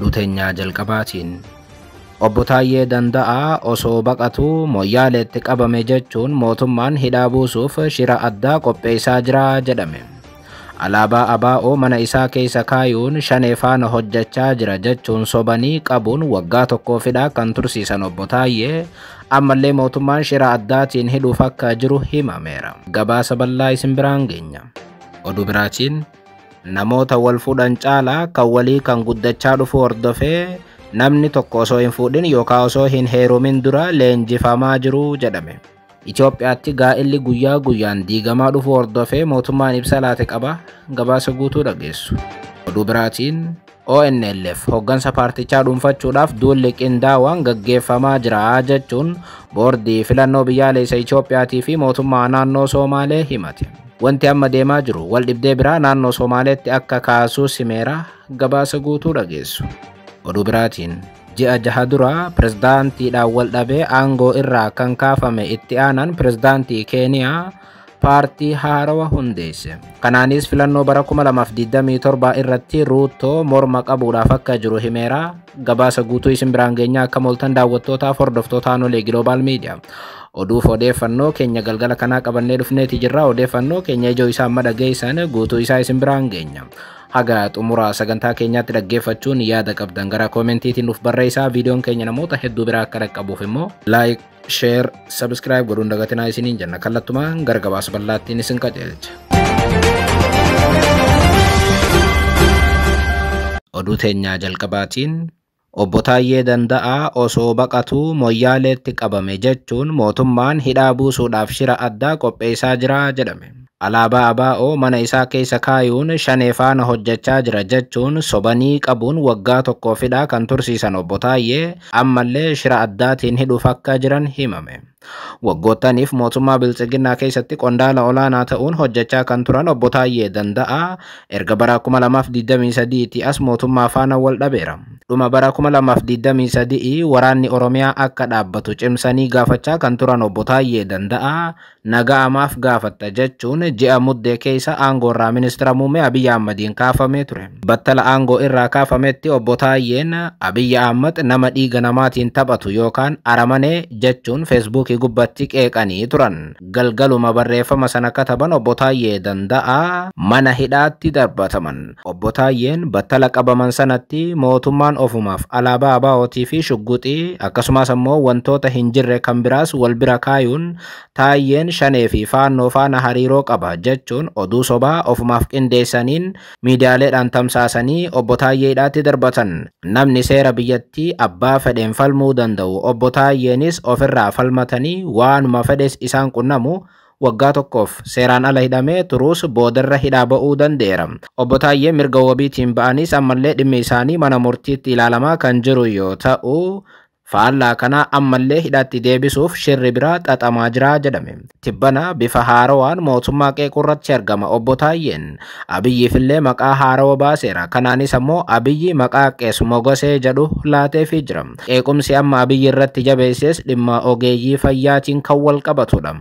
oduu teenyaa jalqabaatiin obbo Taayyee Danda'aa osoo baqatuu Moyyaaleetti qabame jechuun mootummaan hidhaa buusuuf shira addaa qopheessaa jira jedhame. Alaabaa ABO mana isaa keessa kaayuun shanee faana hojjechaa jira jechuun sobanii qabuun waggaa tokkoofidha kan tursiisan obbo Taayyee ammallee mootummaan shira addaatiin hidhuuf akka jiru himameera. Gabaasa bal'aa isin biraan geenya. Oduu biraatiin namoota wal fuudhan caalaa kan walii kan guddachaa dhufu hordofee namni tokko osoo hin fuudhin yookaan osoo hin heerumin dura leenjifamaa jiru jedhame. Itoophiyaatti gaa'illi guyyaa guyyaan diigamaa dhufu hordofee mootummaan ibsa laate qaba. Gabaasa guutuu dhageessu. Oduu biraatiin ONLF hoggansa paartichaa dhuunfachuudhaaf duulli qindaawaan gaggeeffamaa jira jechuun boordii filannoo biyyaalessa Itoophiyaatii fi mootummaa naannoo Somaalee himate. Wanti amma deemaa jiru wal dhibdee biraa naannoo Somaaleetti akka kaasuu simeera. Gabaasa guutuu dhageessu. Oduu biraatiin ji'a jaha dura pirezidaantiidhaan wal dhabee aangoo irraa kan kaafame itti aanan pirezidaantii Keeniyaa paartii haarawa hundeesse. Kanaanis filannoo bara 2027 irratti Ruuto morma qabuudhaaf akka jiru himeera. Gabaasa guutuu isin biraan geenya akka mooltan daawwattootaaf hordoftoota Anolee Global Media. Oduuf odeeffannoo keenya galgala kanaa qabannee dhufneeti jirra. Odeeffannoo keenya ijoo isaa amma dhageessan guutuu isaa isin biraan geenya. Haga xumura sagantaa keenyaatti dhaggeeffachuun yaada qabdan gara koomentiitiin nuuf barreessaa. Viidiyoon keenya namoota hedduu biraa akka dhaqqabuuf immoo like, share, subscribe godhuun dagatinaa isiniin jenna. Kallattumaan gara gabaasa bal'aattiin isin qajeelcha. Oduu teenyaa jalqabaatiin obbo Taayyee Danda'aa osoo baqatuu Moyyaaleetti qabame jechuun mootummaan hidhaa buusuudhaaf shira addaa qopheessaa jira jedhame. Alaabaa ABO mana isaa keessa kaayuun shanee faana hojjechaa jira jechuun sobanii qabuun waggaa tokkoofidha kan tursiisan obbo Taayyee ammallee shira addaatiin hidhuuf akka jiran himame. Waggootaniif mootummaa bilchiginaa keessatti qondaala olaanaa ta'uun hojjechaa kan turan obbo Taayyee Danda'aa erga bara 2023 as mootummaa faana wal dhabeera. Dhuma bara 2023 waraanni Oromiyaa akka dhaabbatu cimsanii gaafachaa kan turan obbo Taayyee Danda'aa naga'amaaf gaafatta jechuun ji'a muddee keessa aangoo irraa ministeera muummee Abiyyi Ahmadiin kaafamee ture. Battala aangoo irraa kaafametti obbo Taayyeen Abiyyi Ahmad nama dhiiga namaatiin taphatu yookaan aramanee jechuun feesbuukii gubbatti qeeqanii turan. Galgaluma barreeffama sana kataban obbo Taayyee Danda'aa mana hidhaatti darbataman. Obbo Taayyeen battala qabaman sanatti mootummaan ofumaaf alaabaa ABO'tii fi shugguxii akkasumas immoo wantoota hin jirre kan biraas wal bira kaayuun Taayyeen shanee fi faannoo faana hariiroo qaba jechuun oduu sobaa ofumaaf qindeessaniin miidiyaaleedhaan tamsaasanii obbo Taayyee hidhaatti darbatan. Namni seera biyyattii abbaa fedheen falmuu danda'u obbo Taayyeenis ofirraa falmatanii waanuma fedhes isaan qunnamu waggaa tokkoof seeraan ala hidhamee turuus boodarra hidhaa ba'uu danda'eera. Obbo Taayyee mirga wabiitiin ba'anis ammallee dhimmi isaanii mana murtiitti ilaalamaa kan jiru yoo ta'u faallaa kana ammallee hidhaatti deebisuuf shirri biraa xaxamaa jira jedhame. Tibbana bifa haarawaan mootummaa qeequrratti argama obbo Taayyeen. Abiyyiifillee maqaa haarawa baaseera. Kanaanis ammoo Abiyyi maqaa qees mogosee jedhu laateefii jira. Qeequmsi amma Abiyyi irratti jabeesses dhimma ogeeyyii fayyaatiin kan wal qabatudha.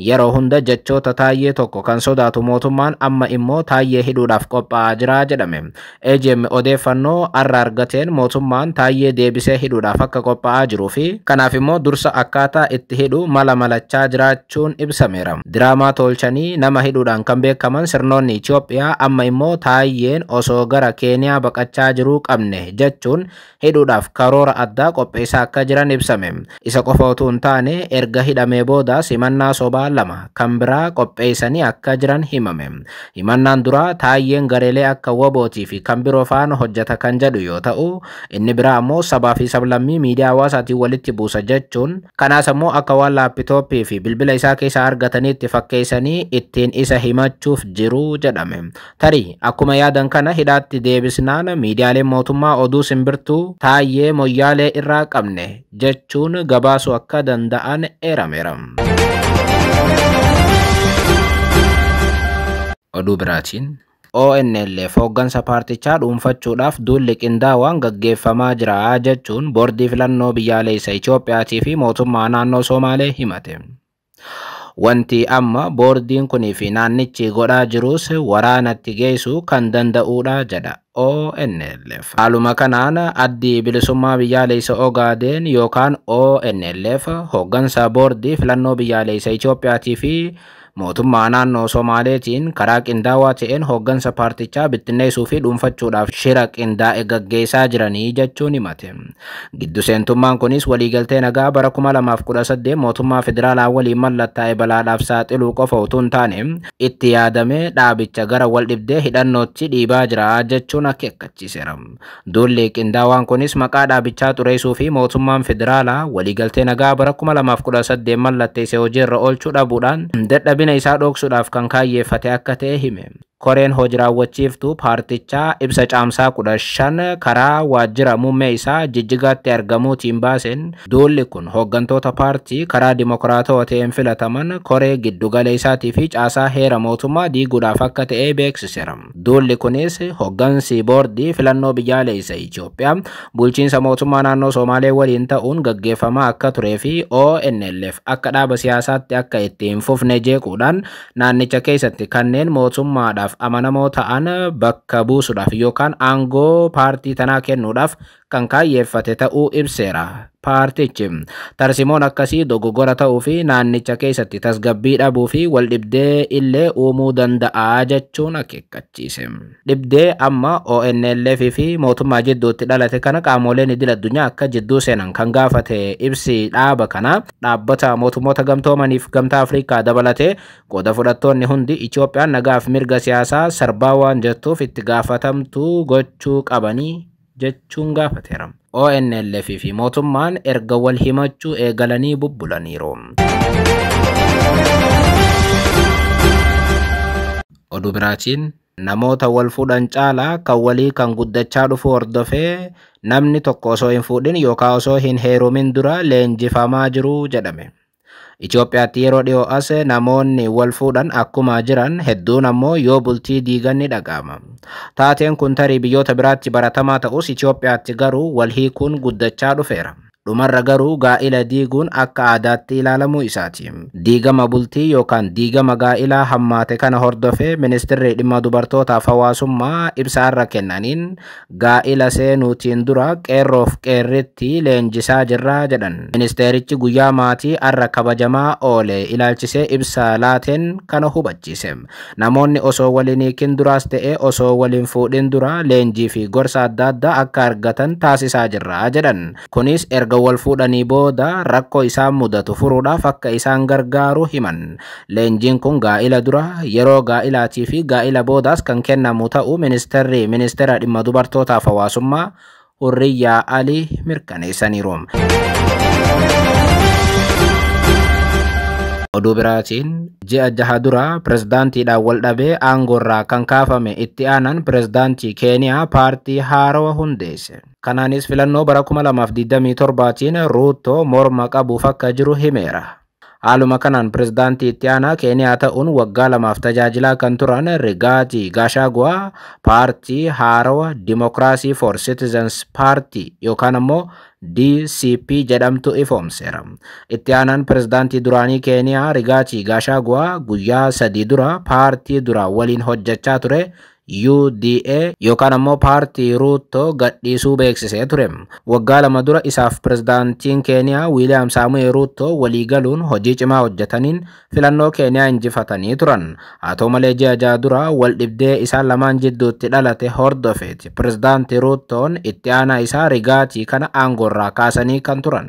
Yeroo hunda jechoota Taayyee tokko kan sodaatu mootummaan amma immoo Taayyee hidhuudhaaf qophaa'aa jira jedhame. EJM odeeffannoo arra argateen mootummaan Taayyee deebisee hidhuudhaaf akka qophaa'aa jiruu fi kanaaf immoo dursa akkaataa itti hidhu malachaa jiraachuun ibsameera. Diraamaa tolchanii nama hidhuudhaan kan beekaman sirnoonni Itoophiyaa amma immoo Taayyeen osoo gara Keeniyaa baqachaa jiruu qabne jechuun hidhuudhaaf karoora addaa qopheessaa akka jiran ibsame. Isa qofa utuu hin taane erga hidhamee booda simannaa sobaa lama kan biraa qopheessanii akka jiran himame. Himannaan duraa Taayyeen gareelee akka WBO'tii fi kan biroo faana hojjeta kan jedhu yoo ta'u inni biraa ammoo sabaa fi sablammii miidiyaa hawaasaatiin walitti buusa jechuun kanaas ammoo akka waan laappitooppii fi bilbila isaa keessaa argataniitti fakkeessanii ittiin isa himachuuf jiru jedhame. Tarii akkuma yaadan kana hidhaatti deebisnaan miidiyaaleen mootummaa oduu simbirtuu Taayyee Moyyaalee irraa qabne jechuun gabaasuu akka danda'an eerameera. Oduu biraatiin ONLF hoggansa paartichaa dhuunfachuudhaaf duulli qindaawaan gaggeeffamaa jira jechuun boordii filannoo biyyaalessa Itoophiyaatii fi mootummaa naannoo Somaalee himate. Wanti amma boordiin kunii fi naannichi godhaa jirus waraanatti geessu kan danda'uudha jedha ONLF. Haaluma kanaan addi bilisummaa biyyaalessa Ogaadeen yookaan ONLF hooggansa boordii filannoo biyyaalessa Itoophiyaatii fi mootummaa naannoo Somaaleetiin karaa qindaawaa ta'een hooggansa paartichaa bittinneessuu fi dhuunfachuudhaaf shira qindaa'e gaggeessaa jiranii jechuun himate. Giddu seentummaan kunis waliigaltee nagaa bara 2018 mootummaa federaalaa waliin mallattaa'e balaadhaaf saaxiluu qofa utuu hin taane itti yaadamee dhaabicha gara wal dhibdee hidhannootti dhiibaa jira jechuun akeekkachiiseera. Duulli qindaawaan kunis maqaa dhaabichaa xureessuu fi mootummaan federaalaa waliigaltee nagaa bara 2018 mallatteesse hojiirra oolchuu dhabuudhaan dadhabina isaa dhoksuudhaaf kan kaayyeeffate akka ta'e hime. Koreen hojii raawwachiiftuu paartichaa ibsa caamsaa 15 karaa waajjira muummee isaa Jijjigaatti argamuutiin baaseen duulli kun hooggantoota paartii karaa dimokiraatawaa ta'een filataman koree giddugaleessaatii fi caasaa heera mootummaa diiguudhaaf akka ta'e beeksiseera. Duulli kunis hooggansi boordii filannoo biyyaalessa Itoophiyaa bulchiinsa mootummaa naannoo Somaalee waliin ta'uun gaggeeffamaa akka turee fi ONLF akka dhaaba siyaasaatti akka itti hin fufne jeequudhaan naannicha keessatti kanneen mootummaadhaaf amanamoo ta'an bakka buusuudhaaf yookaan aangoo paartii tanaa kennuudhaaf kan kaayyeeffate ta'uu ibseera. Paartichi tarsimoon akkasii dogoggora ta'uu fi naannicha keessatti tasgabbii dhabuu fi wal dhibdee illee uumuu danda'a jechuun akeekkachiise. Dhibdee amma ONLF fi mootummaa jidduutti dhalate kana qaamoleen idil addunyaa akka jidduu seenan kan gaafate ibsi dhaaba kana dhaabbata mootummoota gamtoomaniif gamtaa Afrikaa dabalatee qooda fudhattoonni hundi Itoophiyaan nagaaf mirga siyaasaa sarbaa waan jettuuf itti gaafatamtuu gochuu qabanii jechuun gaafateera. ONLF fi mootummaan erga wal himachuu eegalanii bubbulaniiru. Oduu biraatiin namoota wal fuudhan caalaa kan walii kan guddachaa dhufu hordofee namni tokko osoo hin fuudhin yookaan osoo hin heerumin dura leenjifamaa jiru jedhame. Itoophiyaatti yeroo dhiyoo as namoonni wal fuudhan akkuma jiran hedduun ammoo yoo bultii diigan ni dhaga'ama. Taateen kun tarii biyyoota biraatti baratamaa ta'us Itoophiyaatti garuu wal hiikuun guddachaa dhufeera. Dhumarra garuu gaa'ila diiguun akka aadaatti ilaalamuu isaati. Diigama bultii yookaan diigama gaa'ilaa hammaate kana hordofee ministeerri dhimma dubartootaaf hawaasummaa ibsaarra kennaniin gaa'ila seenuutiin dura qeerroof qeerritti leenjisaa jirra jedhan. Ministeerichi guyyaa maatii arra kabajamaa oole ilaalchisee ibsa laateen kana hubachiise. Namoonni osoo waliin hiikin duraas ta'e osoo waliin fuudhin dura leenjii fi gorsa adda addaa akka argatan taasisaa jirra jedhan. Kunis erga wal fuudhanii booda rakkoo isaan mudatu furuudhaaf akka isaan gargaaru himan. Leenjiin kun gaa'ila dura, yeroo gaa'ilaatii fi gaa'ila boodaas kan kennamu ta'uu ministeera dhimma dubartootaaf hawaasummaa Hurriyyaa Alii mirkaneessaniiru. Oduu biraatiin ji'a jaha dura pirezidaantiidhaan wal dhabee aangoorraa kan kaafame itti aanaan pirezidaantii Keeniyaa paartii haarawaa hundeesse. Kanaanis filannoo bara 2027tiin Ruuto morma qabuuf akka jiru himeera. Haaluma kanaan pirezidaantii itti aanaa Keeniyaa ta'uun waggaa 2 tajaajilaa kan turan Rigaati Gachagua paartii haarawaa Democracy for Citizens Party yookaan ammoo DCP jedhamtu ifoomseera. Itti aanaan pirezidaantii duraanii Keeniyaa Rigaati Gachagua guyyaa 3 dura paartii dura waliin hojjechaa ture UDA yookaan ammoo paartii Ruuto gadhiisuu beeksisee ture. Waggaa 2 dura isaaf pirezidaantiin Keeniyaa William Samuel Ruuto walii galuun hojii cimaa hojjetaniin filannoo Keeniyaa injifatanii turan. Haa ta'u malee ji'a jaha dura wal dhibdee isaan lamaan jidduutti dhalate hordofeeti pirezidaantii Ruutoon itti aanaa isaa Rigaatii kana aangoorraa kaasanii kan turan.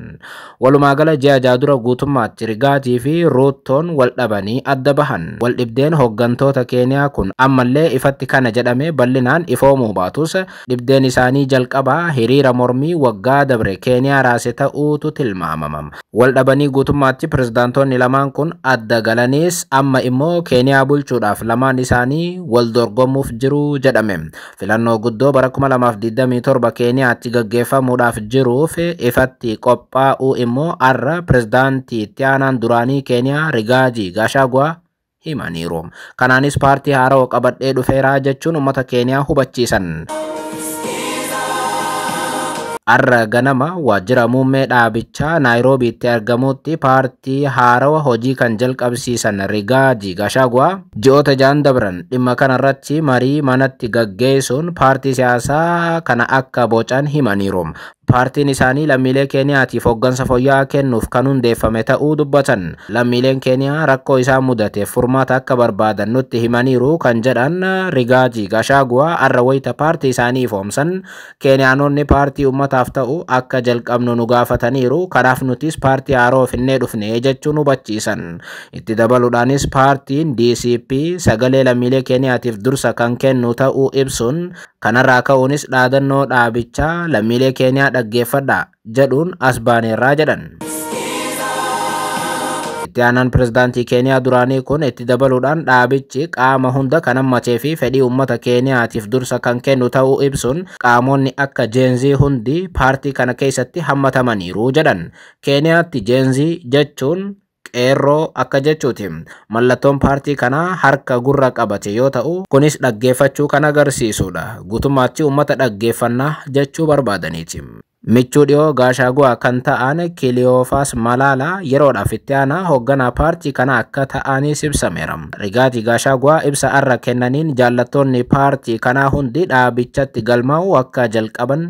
Walumaa gala ji'a jaha dura guutummaatti Rigaatii fi Ruutoon wal dhabanii adda bahan. Wal dhibdeen hooggantoota Keeniyaa kun ammallee ifatti kan jedhamee bal'inaan ifoomuu baatus dhibdeen isaanii jalqabaa hiriira mormii waggaa dabre Keeniyaa raase ta'uutu tilmaamama. Wal dhabanii guutummaatti pirezidaantoonni lamaan kun adda galaniis amma immoo Keeniyaa bulchuudhaaf lamaan isaanii wal dorgomuuf jiru jedhame. Filannoo guddoo bara 2027 Keeniyaatti gaggeeffamuudhaaf jiruuf ifatti qophaa'uu immoo arra pirezidaantii itti aanaan duraanii Keeniyaa Rigaati Gachagua himaniiru. Kanaanis paartii haarawaa qabadhee dhufeeraa jechuun uummata Keeniyaa hubachiisan. Arra ganama waajjira muummee dhaabichaa Naayiroobiitti argamutti paartii haarawa hojii kan jalqabsiisan Rigaati Gachagua ji'oota ja'an dabran dhimma kanarratti marii manatti gaggeessuun paartii siyaasaa kana akka bocan himaniiru. Paartiin isaanii lammiilee Keeniyaatiif hooggansa fooyya'aa kennuuf kan hundeeffame ta'uu dubbatan. Lammiileen Keeniyaa rakkoo isaan mudateef furmaata akka barbaadan nutti himaniiru kan jedhan Rigaati Gachagua arra wayita paartii isaanii ifoomsan Keeniyaanonni paartii uummataaf ta'u akka jalqabnu nu gaafataniiru. Kanaaf nutis paartii haaroo finnee dhufne jechuun hubachiisan. Itti dabaluudhaanis paartiin DCP sagalee lammiilee Keeniyaatiif dursa kan kennu ta'uu ibsuun kanarraa ka'uunis dhaadannoo dhaabichaa lammiilee Keeniyaa dhaggeeffadha jedhuun as baaneerraa jedhan. Itti aanaan pirezidaantii Keeniyaa duraanii kun itti dabaluudhaan dhaabichi qaama hunda kan hammatee fi fedhii uummata Keeniyaatiif dursa kan kennu ta'uu ibsuun qaamonni akka Jeenzii hundi paartii kana keessatti hammatamaniiru jedhan. Keeniyaatti Jeenzii jechuun qeerroo akka jechuuti. Mallattoon paartii kanaa harka gurra qabate yoo ta'u kunis dhaggeeffachuu kan agarsiisudha. Guutummaatti uummata dhaggeeffannaa jechuu barbaadaniiti. Michuu dhiyoo Gachagua kan ta'an Kiliyoofas Malaalaa yeroodhaaf itti aanaa hoogganaa paartii kana akka ta'anis ibsameera. Rigaati Gachagua ibsa arra kennaniin jaallattoonni paartii kanaa hundi dhaabichatti galmaa'uu akka jalqaban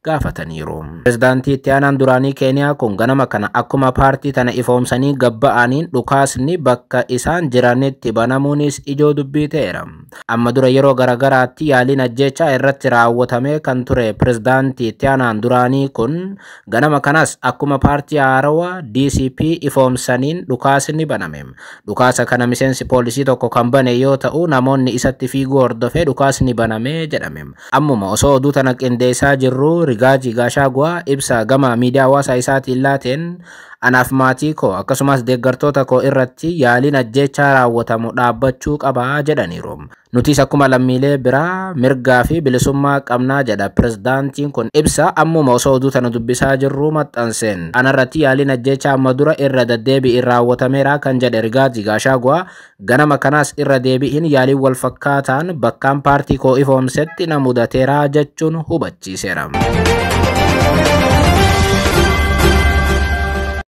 gaafataniiru. Pirezidaantii itti aanaan duraanii Keeniyaa kun ganama kana akkuma paartii tana ifoomsanii gabba'aniin dhukaasni bakka isaan jiranitti banamuunis ijoo dubbii ta'eera. Amma dura yeroo garagaraatti yaaliin ajjechaa irratti raawwatamee kan ture pirezidaantii itti aanaan duraanii kun ganama kanas akkuma paartii haarawaa DCP ifoomsaniin dhukaasni baname. Dhukaasa kana miseensi poolisii tokko kan bane yoo ta'u namoonni isatti fiiguu hordofee dhukaasni baname jedhame. Ammuma osoo oduu tana qindeessaa jirru Rigaati Gachagua ibsa gama miidiyaa hawaasaa isaatiin laateen anaaf maatii koo akkasumas deeggartoota koo irratti yaaliin ajjechaa raawwatamu dhaabbachuu qabaa jedhaniiru. Nutis akkuma lammiilee biraa mirgaa fi bilisummaa qabnaa jedha pirezidaantiin kun ibsa ammuma osoo oduu tana dubbisaa jirru maxxanseen. Anarratti yaaliin ajjechaa amma dura irra deddeebiin raawwatameera kan jedhe Rigaati Gachagua ganama kanas irra deebiin yaaliin wal fakkaataan bakkaan paartii koo ifoomsetti na mudateera jechuun hubachiiseera.